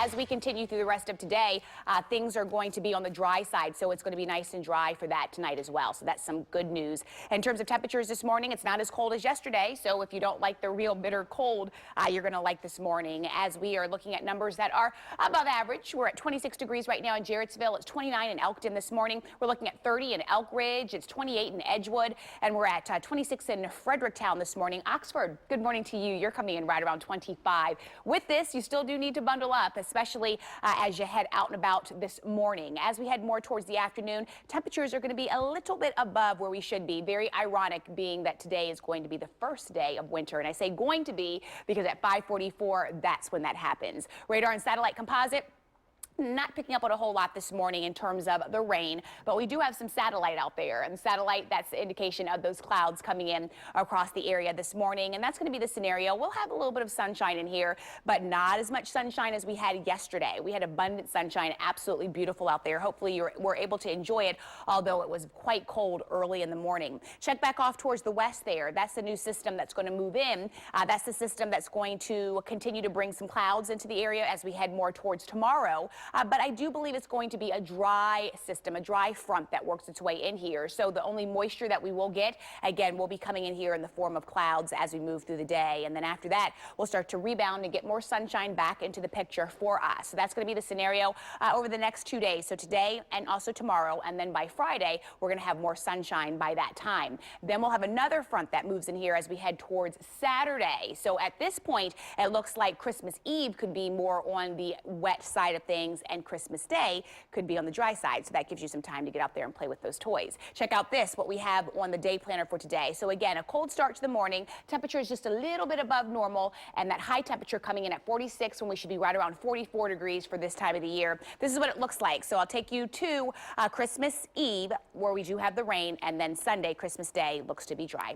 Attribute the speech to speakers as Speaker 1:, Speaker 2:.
Speaker 1: as we continue through the rest of today, things are going to be on the dry side, so it's going to be nice and dry for that tonight as well. So that's some good news. In terms of temperatures this morning, it's not as cold as yesterday, so if you don't like the real bitter cold, you're going to like this morning, as we are looking at numbers that are above average. We're at 26 degrees right now in Jarrettsville. It's 29 in Elkton this morning. We're looking at 30 in Elk Ridge. It's 28 in Edgewood, and we're at 26 in Fredericktown this morning. Oxford, good morning to you. You're coming in right around 25. With this, you still do need to bundle up, especially as you head out and about this morning. As we head more towards the afternoon, temperatures are going to be a little bit above where we should be. Very ironic, being that today is going to be the first day of winter. And I say going to be because at 5:44, that's when that happens. Radar and satellite composite, not picking up on a whole lot this morning in terms of the rain, but we do have some satellite out there, and satellite, that's the indication of those clouds coming in across the area this morning, and that's going to be the scenario. We'll have a little bit of sunshine in here, but not as much sunshine as we had yesterday. We had abundant sunshine, absolutely beautiful out there. Hopefully you were able to enjoy it, although it was quite cold early in the morning. Check back off towards the west there. That's the new system that's going to move in. That's the system that's going to continue to bring some clouds into the area as we head more towards tomorrow. But I do believe it's going to be a dry system, a dry front that works its way in here. So the only moisture that we will get, again, will be coming in here in the form of clouds as we move through the day. And then after that, we'll start to rebound and get more sunshine back into the picture for us. So that's going to be the scenario over the next 2 days. So today and also tomorrow. And then by Friday, we're going to have more sunshine by that time. Then we'll have another front that moves in here as we head towards Saturday. So at this point, it looks like Christmas Eve could be more on the wet side of things, and Christmas Day could be on the dry side, so that gives you some time to get out there and play with those toys. Check out this, what we have on the day planner for today. So again, a cold start to the morning. Temperature is just a little bit above normal, and that high temperature coming in at 46 when we should be right around 44 degrees for this time of the year. This is what it looks like. So I'll take you to Christmas Eve, where we do have the rain, and then Sunday, Christmas Day, looks to be dry.